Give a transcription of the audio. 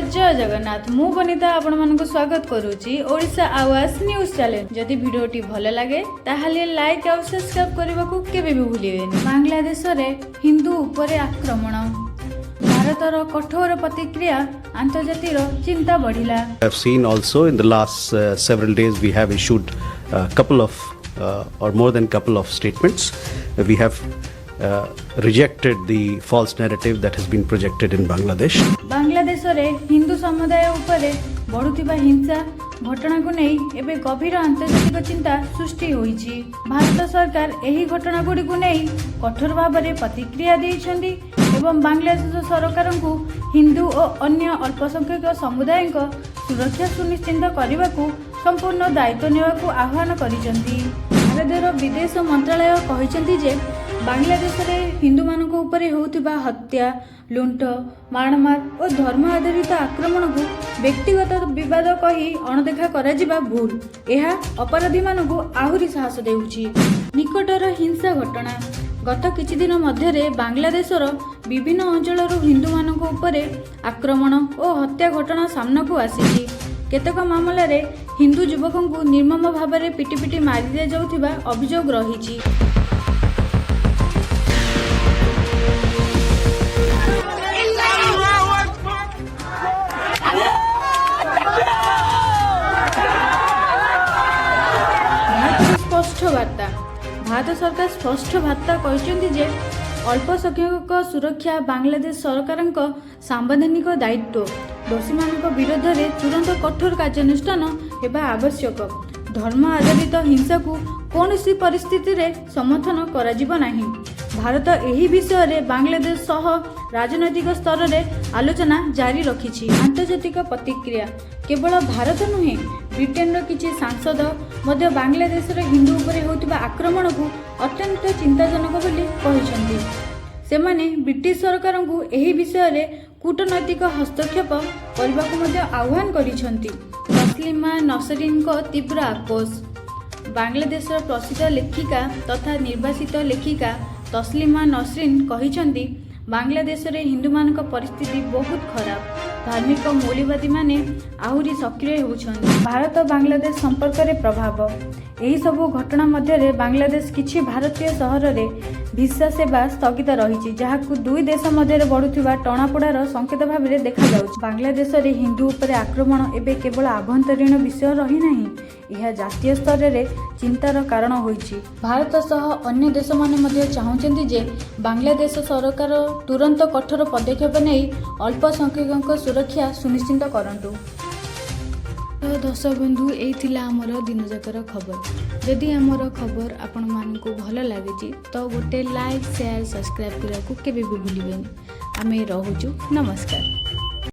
जय जगन्नाथ मु बनिता आपण मानक स्वागत करूची ओडिशा आवाज न्यूज चैनल। जदि वीडियोटी भल लगे ताहले लाइक और सब्सक्राइब करने को केबे भी भूलिबेनी। बांग्लादेश रे हिंदू उपरे आक्रमण भारतर कठोर प्रतिक्रिया अंतर्जातीय चिंता बढ़िला। I've seen also in the last several days we have issued a couple of or more than couple of statements. We have rejected the false narrative that has been projected in Bangladesh. Bangladesh रे हिंदू समुदाय उपरे बढ़ुथिबा हिंसा घटना को नहीं एबे गभीर अंतर्जातिक चिंता सृष्टि होईछि। भारत सरकार एही घटना गुडी को नहीं कठोर भाव में प्रतिक्रिया देइछन्ती एवं बांग्लादेश सरकार को हिंदू और अन्य अल्पसंख्यक समुदाय को सुरक्षा सुनिश्चित करने को संपूर्ण दायित्व नेवाकू आह्वान करिसन्ती। भारतर विदेश मंत्रालय कहिसन्ती जे बांग्लादेश रे हिंदू मानक उपरे होउथिबा हत्या लुंठ मारमार और धर्म आधारित आक्रमण को व्यक्तिगत विवाद कही अणदेखा करा भूल। यह अपराधी मानक आहुरी साहस देउछि। निकटर हिंसा घटना गत किछि दिन मध्य बांग्लादेशर विभिन्न अंचल हिंदू मानक उपरे आक्रमण और हत्या घटना सामना को आसी। केतक मामला रे हिंदू युवकों को निर्मम भाव में पिटी पिटी मारी दिया जाउथिबा अभियोग रही। भारत सरकार स्पष्ट वार्ता कहते जे अल्पसंख्यक सुरक्षा बांग्लादेश सरकार सांवैधानिक दायित्व। दोषी मान विरोध में तुरंत कठोर कार्यानुष्ठान हेबा आवश्यक। धर्म आधारित हिंसा को कौन सी परिस्थिति रे समर्थन कराजिब नाही। भारत एही विषय रे बांग्लादेश सह राजनैतिक स्तर रे आलोचना जारी रखिछि। अंतर्जातिक प्रतिक्रिया केवल भारत नुहे ब्रिटेन किछि सांसद मध्य बांग्लादेश रे हिंदू उपरे होतिबा आक्रमण को अत्यंत चिंताजनक बोली कहिसंती। सेमाने ब्रिटिश सरकार को एही विषय रे कूटनैतिक हस्तक्षेप करबा को मध्य आह्वान करिसंती। तस्लिमा नसरीन को तीव्र आक्रोश। बांग्लादेश प्रसिद्ध लेखिका तथा निर्वासित लेखिका तस्लिमा नसरीन कहिसंती बांग्लादेश रे हिंदू मानक परिस्थिति बहुत खराब। धार्मिक मौलवादी माने आहुरी सक्रिय होउछन्ति। भारत बांग्लादेश संपर्क रे प्रभाव एही सबु घटना मध्य रे बांग्लादेश किछि भारतीय सहर रे भिसा सेवा स्थगित रही जहाकू दुई देश मध्य बढ़ुवा टणापोड़ार संकेत भाव में देखा जाउछि। बांग्लादेश रे हिंदू उपरे आक्रमण एबे केवल आभ्यंतरीण विषय रही नाही, यह जातीय स्तर रे चिंतार कारण होइछि। भारत सह अन्य देश माने मध्य चाहुचन्ति जे बांग्लादेश सरकार तुरंत कठोर पदक्षेप नै अल्पसंख्यकଙ୍କ सुरक्षा सुनिश्चित करंतु। दर्शक बंधु यही आमर दिन जाकर खबर। जदि आमर खबर आपण मानकु भल लगे तो गोटे लाइक शेयर सब्सक्राइब करने को केबे भी भूलिबेनी। आमे रहुचु। नमस्कार।